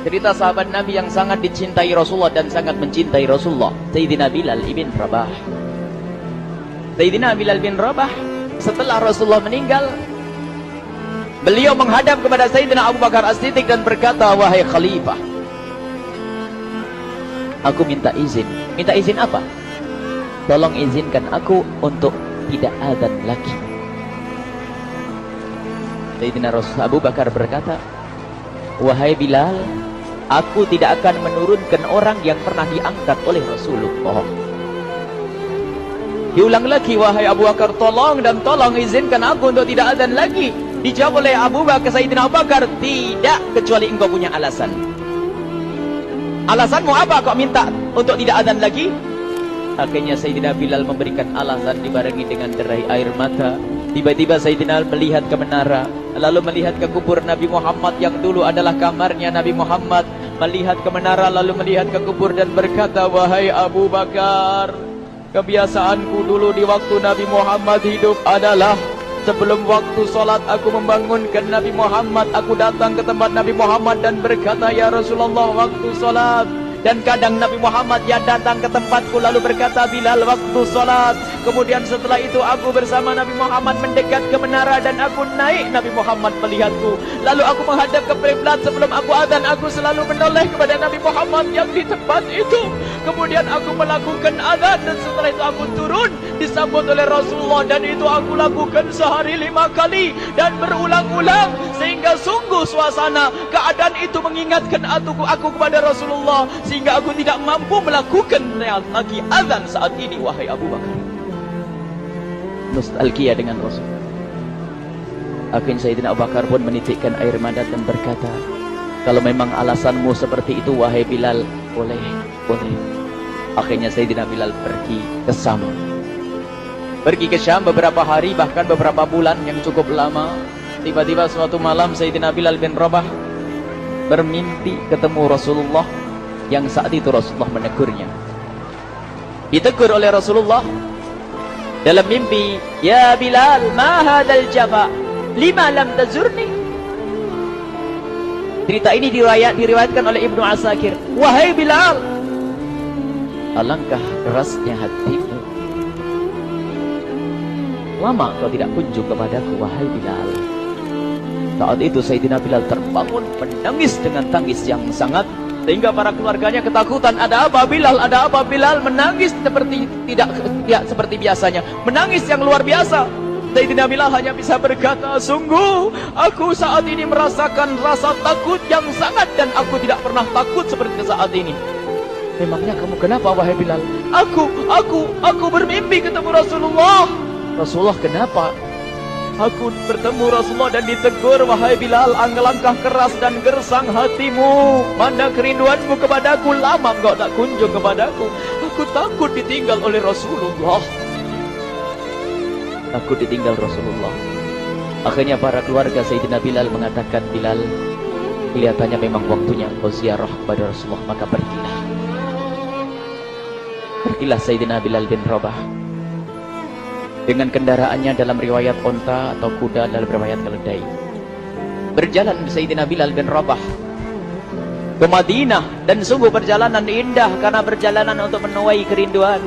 Cerita sahabat Nabi yang sangat dicintai Rasulullah dan sangat mencintai Rasulullah, Sayyidina Bilal ibn Rabah. Sayyidina Bilal bin Rabah setelah Rasulullah meninggal, beliau menghadap kepada Sayyidina Abu Bakar As-Siddiq dan berkata, wahai khalifah, aku minta izin. Minta izin apa? Tolong izinkan aku untuk tidak azan lagi. Sayyidina Abu Bakar berkata, wahai Bilal, aku tidak akan menurunkan orang yang pernah diangkat oleh Rasulullah. Diulang lagi, wahai Abu Bakar, tolong dan tolong izinkan aku untuk tidak azan lagi. Dijawab oleh Abu Bakar, Sayyidina Abu Bakar, tidak, kecuali engkau punya alasan. Alasanmu apa kau minta untuk tidak azan lagi? Akhirnya Sayyidina Bilal memberikan alasan dibarengi dengan derai air mata. Tiba-tiba Sayyidina melihat ke menara, lalu melihat ke kubur Nabi Muhammad yang dulu adalah kamarnya Nabi Muhammad. Melihat ke menara, lalu melihat ke kubur dan berkata, wahai Abu Bakar, kebiasaanku dulu di waktu Nabi Muhammad hidup adalah sebelum waktu solat aku membangunkan Nabi Muhammad. Aku datang ke tempat Nabi Muhammad dan berkata, ya Rasulullah, waktu solat. Dan kadang Nabi Muhammad yang datang ke tempatku lalu berkata, Bilal, waktu solat. Kemudian setelah itu aku bersama Nabi Muhammad mendekat ke menara dan aku naik. Nabi Muhammad melihatku. Lalu aku menghadap ke kiblat. Sebelum aku azan, aku selalu menoleh kepada Nabi Muhammad yang di tempat itu. Kemudian aku melakukan azan dan setelah itu aku turun disambut oleh Rasulullah, dan itu aku lakukan sehari 5 kali dan berulang-ulang sehingga sungguh suasana keadaan itu mengingatkan aku kepada Rasulullah, sehingga aku tidak mampu melakukan lagi azan saat ini. Wahai Abu Bakar, nostalgia dengan Rasul. Akhirnya Sayyidina Abu Bakar pun menitikkan air mata dan berkata, kalau memang alasanmu seperti itu wahai Bilal, boleh. Akhirnya Sayyidina Bilal pergi ke Syam. Pergi ke Syam beberapa hari, bahkan beberapa bulan yang cukup lama. Tiba-tiba suatu malam Sayyidina Bilal bin Rabah bermimpi ketemu Rasulullah, yang saat itu Rasulullah menegurnya. Ditegur oleh Rasulullah dalam mimpi, ya Bilal, ma hadzal jafa, lima lam tazurni. Cerita ini diriwayatkan oleh Ibnu Asakir. Wahai Bilal, alangkah kerasnya hatimu, lama kau tidak kunjung kepadaku wahai Bilal. Saat itu Sayyidina Bilal terbangun menangis dengan tangis yang sangat, sehingga para keluarganya ketakutan. Ada apa Bilal? Ada apa Bilal? Menangis seperti tidak seperti biasanya, menangis yang luar biasa. Sayyidina Bilal hanya bisa berkata, sungguh aku saat ini merasakan rasa takut yang sangat, dan aku tidak pernah takut seperti saat ini. Memangnya kamu kenapa wahai Bilal? Aku bermimpi ketemu Rasulullah. Rasulullah kenapa? Aku bertemu Rasulullah dan ditegur, wahai Bilal, alangkah keras dan gersang hatimu. Mana kerinduanmu kepadaku, lama engkau tak kunjung kepadaku. Aku takut ditinggal oleh Rasulullah. Takut ditinggal Rasulullah. Akhirnya para keluarga Sayyidina Bilal mengatakan, Bilal, kelihatannya memang waktunya engkau ziarah kepada Rasulullah, maka pergilah. Pergilah Sayyidina Bilal bin Rabah dengan kendaraannya, dalam riwayat onta atau kuda, dalam riwayat keledai. Berjalan Sayyidina Bilal bin Rabah ke Madinah, dan sungguh perjalanan indah karena perjalanan untuk menuai kerinduan,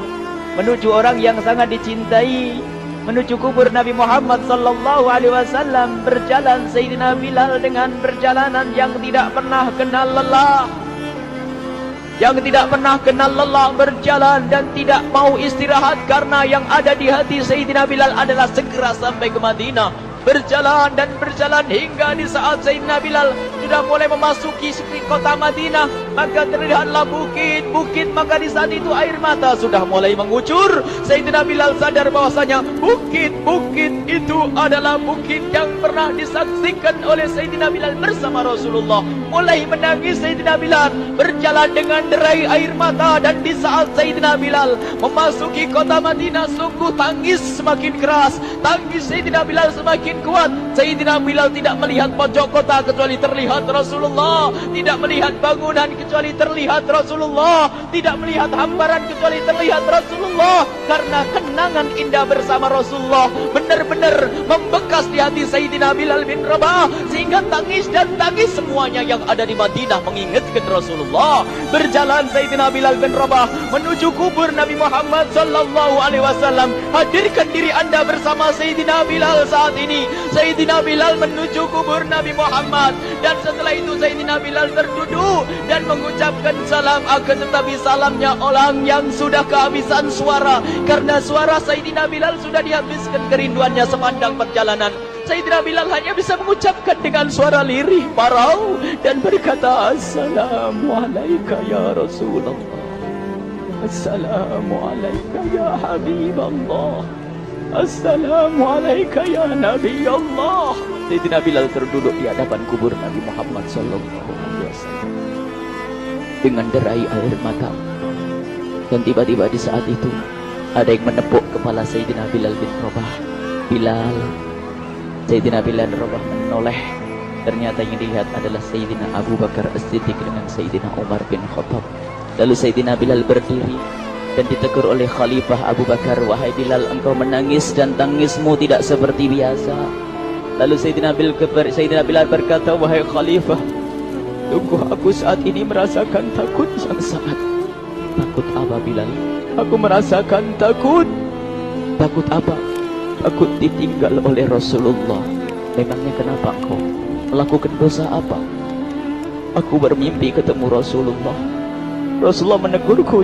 menuju orang yang sangat dicintai, menuju kubur Nabi Muhammad sallallahu alaihi wasallam. Berjalan Sayyidina Bilal dengan perjalanan yang tidak pernah kenal lelah, berjalan dan tidak mau istirahat, karena yang ada di hati Sayyidina Bilal adalah segera sampai ke Madinah. Berjalan dan berjalan hingga di saat Sayyidina Bilal sudah mulai memasuki kota Madinah, maka terlihatlah bukit-bukit. Maka di saat itu air mata sudah mulai mengucur. Sayyidina Bilal sadar bahwasanya bukit-bukit itu adalah bukit yang pernah disaksikan oleh Sayyidina Bilal bersama Rasulullah. Mulai menangis Sayyidina Bilal, berjalan dengan derai air mata. Dan di saat Sayyidina Bilal memasuki kota Madinah, sungguh tangis semakin keras, tangis Sayyidina Bilal semakin kuat. Sayyidina Bilal tidak melihat pojok kota kecuali terlihat Rasulullah, tidak melihat bangunan kecuali terlihat Rasulullah, tidak melihat hamparan kecuali terlihat Rasulullah, karena kenangan indah bersama Rasulullah benar-benar membekas di hati Sayyidina Bilal bin Rabah, sehingga tangis dan tangis semuanya yang ada di Madinah mengingatkan Rasulullah. Berjalan Sayyidina Bilal bin Rabah menuju kubur Nabi Muhammad sallallahu alaihi wasallam. Hadirkan diri Anda bersama Sayyidina Bilal saat ini. Sayyidina Bilal menuju kubur Nabi Muhammad, dan setelah itu Sayyidina Bilal terduduk dan mengucapkan salam, akan tetapi salamnya orang yang sudah kehabisan suara, karena suara Sayyidina Bilal sudah dihabiskan kerinduannya sepanjang perjalanan. Sayyidina Bilal hanya bisa mengucapkan dengan suara lirih parau dan berkata, Assalamualaikum ya Rasulullah, Assalamualaikum ya Habiballah, Assalamualaikum ya Nabi Allah. Sayyidina Bilal terduduk di hadapan kubur Nabi Muhammad sallallahu alaihi wasallam dengan derai air mata. Dan tiba-tiba di saat itu ada yang menepuk kepala Sayyidina Bilal bin Rabah. Bilal. Sayyidina Bilal bin Rabah menoleh. Ternyata yang dilihat adalah Sayyidina Abu Bakar As-Siddiq dengan Sayyidina Umar bin Khattab. Lalu Sayyidina Bilal berdiri dan ditegur oleh Khalifah Abu Bakar, wahai Bilal, engkau menangis dan tangismu tidak seperti biasa. Lalu Sayyidina Bilal berkata, wahai Khalifah, sungguh aku saat ini merasakan takut yang sangat. Takut apa Bilal? Aku merasakan takut. Takut apa? Takut ditinggal oleh Rasulullah. Memangnya kenapa kau? Melakukan dosa apa? Aku bermimpi ketemu Rasulullah. Rasulullah menegurku,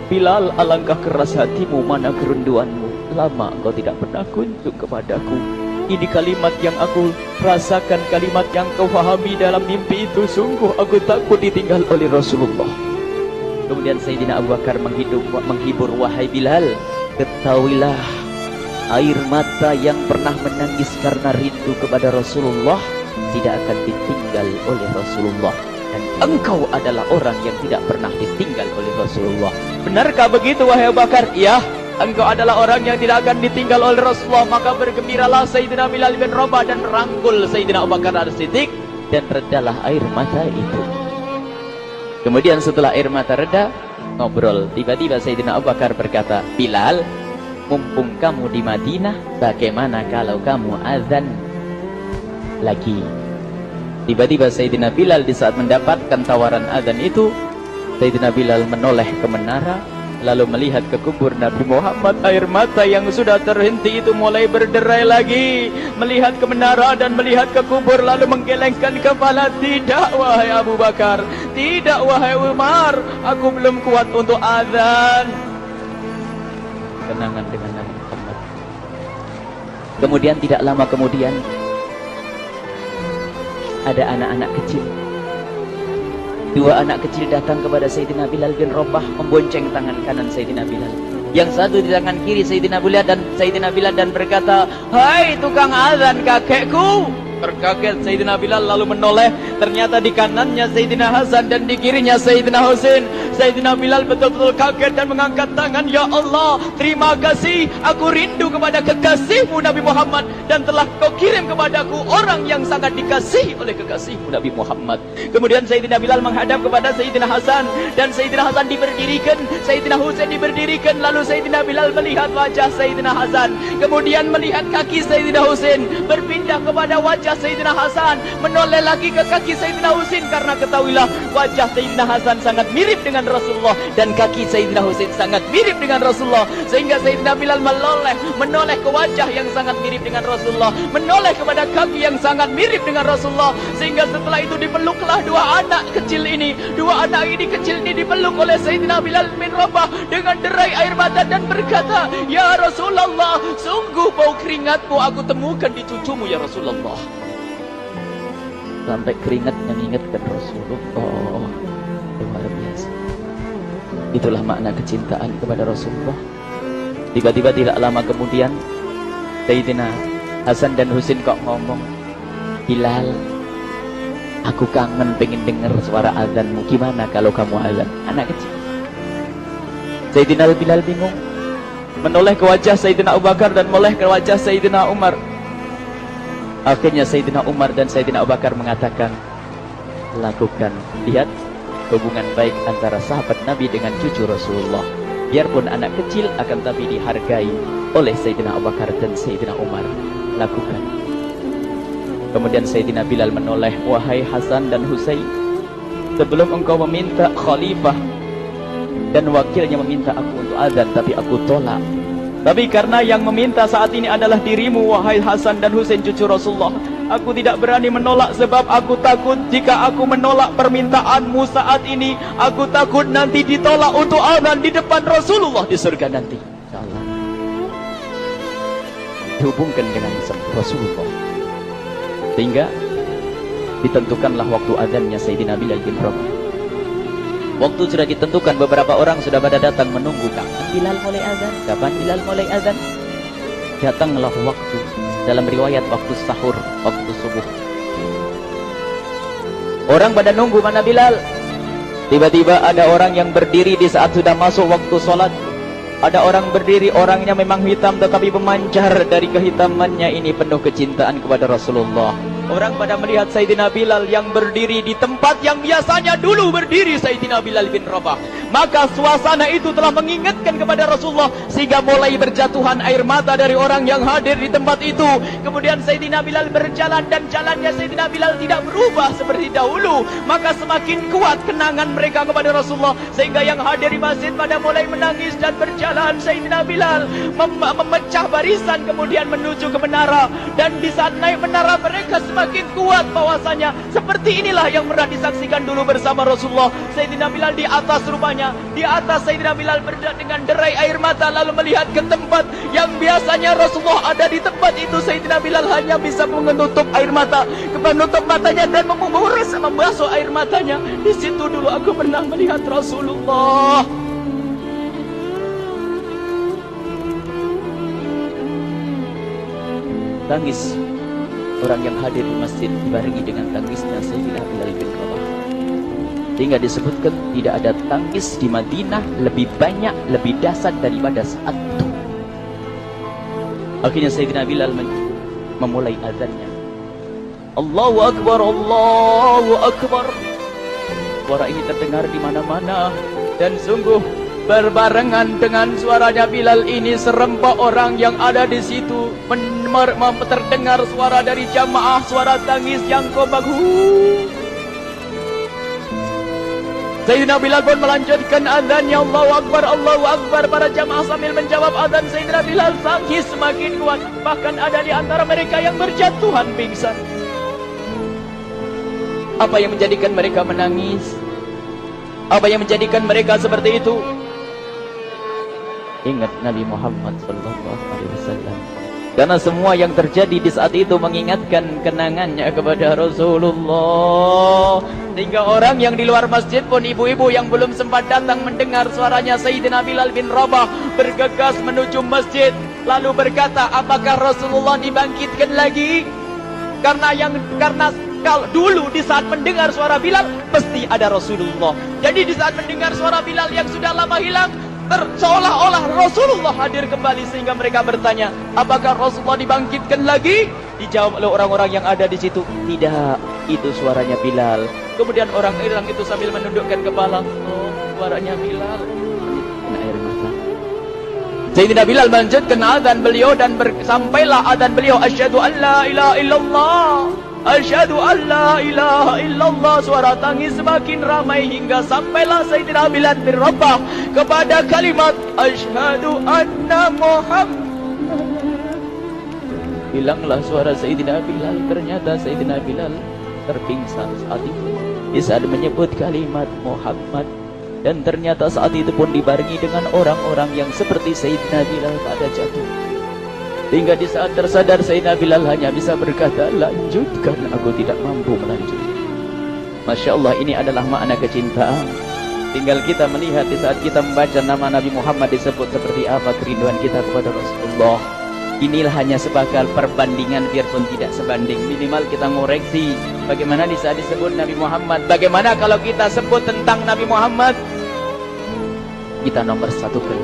Bilal, alangkah keras hatimu, mana kerinduanmu. Lama engkau tidak pernah kunjung kepadaku. Ini kalimat yang aku rasakan, kalimat yang kau fahami dalam mimpi itu. Sungguh aku takut ditinggal oleh Rasulullah. Kemudian Sayyidina Abu Bakar menghibur, wahai Bilal, ketahuilah, air mata yang pernah menangis karena rindu kepada Rasulullah tidak akan ditinggal oleh Rasulullah. Dan engkau adalah orang yang tidak pernah ditinggal oleh Rasulullah. Benarkah begitu wahai Abu Bakar? Ya, engkau adalah orang yang tidak akan ditinggal oleh Rasulullah. Maka bergembiralah Sayyidina Bilal bin Rabah dan rangkul Sayyidina Abu Bakar As-Siddiq, dan redalah air mata itu. Kemudian setelah air mata reda, ngobrol. Tiba-tiba Sayyidina Abu Bakar berkata, Bilal, mumpung kamu di Madinah, bagaimana kalau kamu azan lagi? Tiba-tiba Sayyidina Bilal di saat mendapatkan tawaran azan itu, Sayyidina Bilal menoleh ke menara, lalu melihat ke kubur Nabi Muhammad. Air mata yang sudah terhenti itu mulai berderai lagi. Melihat ke menara dan melihat ke kubur, lalu menggelengkan kepala. Tidak wahai Abu Bakar, tidak wahai Umar, aku belum kuat untuk azan. Kenangan dengan Nabi Muhammad. Kemudian tidak lama kemudian ada anak-anak kecil. Dua anak kecil datang kepada Sayyidina Bilal bin Rabah, membonceng tangan kanan Sayyidina Bilal. Yang satu di tangan kiri Sayyidina Bilal dan berkata, hai tukang azan kakekku. Terkaget Sayyidina Bilal lalu menoleh. Ternyata di kanannya Sayyidina Hasan dan di kirinya Sayyidina Husain. Sayyidina Bilal betul-betul kaget dan mengangkat tangan. Ya Allah, terima kasih. Aku rindu kepada kekasihmu Nabi Muhammad, dan telah kau kirim kepadaku orang yang sangat dikasihi oleh kekasihmu Nabi Muhammad. Kemudian Sayyidina Bilal menghadap kepada Sayyidina Hasan, dan Sayyidina Hasan diberdirikan, Sayyidina Husain diberdirikan. Lalu Sayyidina Bilal melihat wajah Sayyidina Hasan, kemudian melihat kaki Sayyidina Husain, berpindah kepada wajah Sayyidina Hasan, menoleh lagi ke kaki Sayyidina Husain, karena ketahuilah wajah Sayyidina Hasan sangat mirip dengan Rasulullah dan kaki Sayyidina Husain sangat mirip dengan Rasulullah, sehingga Sayyidina Bilal menoleh ke wajah yang sangat mirip dengan Rasulullah, menoleh kepada kaki yang sangat mirip dengan Rasulullah, sehingga setelah itu dipeluklah dua anak kecil ini. Dua anak ini kecil ini dipeluk oleh Sayyidina Bilal bin Rabah dengan derai air mata dan berkata, ya Rasulullah, sungguh bau keringatmu aku temukan di cucumu ya Rasulullah. Sampai keringat mengingatkan Rasulullah. Luar biasa. Itulah makna kecintaan kepada Rasulullah. Tiba-tiba tidak lama kemudian Sayyidina Hasan dan Husain kok ngomong, Bilal, aku kangen pengen dengar suara azanmu. Gimana kalau kamu azan? Anak kecil. Sayyidina Bilal bingung, menoleh ke wajah Sayyidina Abu Bakar dan menoleh ke wajah Sayyidina Umar. Akhirnya Sayyidina Umar dan Sayyidina Abu Bakar mengatakan, lakukan. Lihat hubungan baik antara sahabat Nabi dengan cucu Rasulullah. Biarpun anak kecil, akan tapi dihargai oleh Sayyidina Abu Bakar dan Sayyidina Umar. Lakukan. Kemudian Sayyidina Bilal menoleh, wahai Hasan dan Husain, sebelum engkau meminta khalifah dan wakilnya meminta aku untuk azan, tapi aku tolak. Tapi karena yang meminta saat ini adalah dirimu, wahai Hasan dan Husain cucu Rasulullah, aku tidak berani menolak, sebab aku takut jika aku menolak permintaanmu saat ini, aku takut nanti ditolak untuk azan di depan Rasulullah di surga nanti. InsyaAllah dihubungkan dengan Rasulullah, sehingga ditentukanlah waktu azannya Sayyidina Bilal bin Rabah. Waktu sudah ditentukan, beberapa orang sudah pada datang menunggu, kapan Bilal mulai azan, kapan Bilal mulai azan. Datanglah waktu, dalam riwayat waktu sahur, waktu subuh. Orang pada nunggu mana Bilal. Tiba-tiba ada orang yang berdiri di saat sudah masuk waktu sholat. Ada orang berdiri, orangnya memang hitam tetapi memancar dari kehitamannya ini penuh kecintaan kepada Rasulullah. Orang pada melihat Sayyidina Bilal yang berdiri di tempat yang biasanya dulu berdiri Sayyidina Bilal bin Rabah. Maka suasana itu telah mengingatkan kepada Rasulullah, sehingga mulai berjatuhan air mata dari orang yang hadir di tempat itu. Kemudian Sayyidina Bilal berjalan, dan jalannya Sayyidina Bilal tidak berubah seperti dahulu. Maka semakin kuat kenangan mereka kepada Rasulullah, sehingga yang hadir di masjid pada mulai menangis dan berjalan. Sayyidina Bilal memecah barisan kemudian menuju ke menara, dan di saat naik menara mereka semakin kuat bahwasanya seperti inilah yang pernah disaksikan dulu bersama Rasulullah. Sayyidina Bilal di atas rumahnya, di atas Sayyidina Bilal berada dengan derai air mata, lalu melihat ke tempat yang biasanya Rasulullah ada di tempat itu. Sayyidina Bilal hanya bisa menutup air mata, menutup matanya dan membasuh air matanya. Di situ dulu aku pernah melihat Rasulullah. Tangis orang yang hadir di masjid dibarengi dengan tangisnya Sayyidina Bilal bin Rabah. Sehingga disebutkan tidak ada tangis di Madinah lebih banyak, lebih dahsyat daripada saat itu. Akhirnya Sayyidina Bilal memulai azannya. Allahu Akbar, Allahu Akbar. Suara ini terdengar di mana-mana, dan sungguh berbarengan dengan suaranya Bilal ini serempak orang yang ada di situ terdengar suara dari jamaah, suara tangis yang kompak. Sayyidina Bilal pun melanjutkan azannya, Allahu Akbar, Allahu Akbar. Para jamaah sambil menjawab azan Sayyidina Bilal, tangis semakin kuat. Bahkan ada di antara mereka yang berjatuhan pingsan. Apa yang menjadikan mereka menangis? Apa yang menjadikan mereka seperti itu? Ingat Nabi Muhammad SAW. Karena semua yang terjadi di saat itu mengingatkan kenangannya kepada Rasulullah. Sehingga orang yang di luar masjid pun, ibu-ibu yang belum sempat datang mendengar suaranya Sayyidina Bilal bin Rabah, bergegas menuju masjid, lalu berkata, apakah Rasulullah dibangkitkan lagi? Karena kalau dulu di saat mendengar suara Bilal pasti ada Rasulullah. Jadi di saat mendengar suara Bilal yang sudah lama hilang, seolah-olah Rasulullah hadir kembali, sehingga mereka bertanya, apakah Rasulullah dibangkitkan lagi? Dijawab oleh orang-orang yang ada di situ, tidak, itu suaranya Bilal. Kemudian orang-orang itu sambil menundukkan kepala, oh, suaranya Bilal. Air mata. Sayyidina Bilal melanjutkan azan beliau, dan sampailah azan beliau, asyhadu an la ilaha illallah, asyhadu an la ilaha illallah. Suara tangis semakin ramai hingga sampailah Sayyidina Bilal bin Rabah kepada kalimat asyhadu anna Muhammad. Hilanglah suara Sayyidina Bilal. Ternyata Sayyidina Bilal terpingsan saat itu di saat menyebut kalimat Muhammad. Dan ternyata saat itu pun dibarengi dengan orang-orang yang seperti Sayyidina Bilal pada jatuh. Hingga di saat tersadar Sayyidina Bilal hanya bisa berkata, lanjutkan, aku tidak mampu melanjutkan. Masya Allah, ini adalah makna kecintaan. Tinggal kita melihat di saat kita membaca nama Nabi Muhammad disebut seperti apa kerinduan kita kepada Rasulullah. Inilah hanya sebagai perbandingan, biarpun tidak sebanding. Minimal kita ngoreksi bagaimana di saat disebut Nabi Muhammad. Bagaimana kalau kita sebut tentang Nabi Muhammad, kita nomor satukan,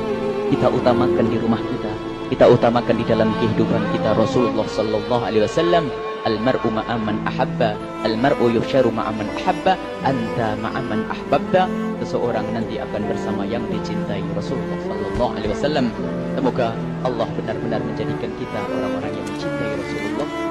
kita utamakan di rumah kita, kita utamakan di dalam kehidupan kita Rasulullah sallallahu alaihi wasallam. Al-mar'u ma'aman ahabba, al-mar'u yuhsyaru ma'aman ahabba, anta ma'aman ahbabta. Seseorang nanti akan bersama yang dicintai Rasulullah sallallahu alaihi wasallam. Semoga Allah benar-benar menjadikan kita orang-orang yang mencintai Rasulullah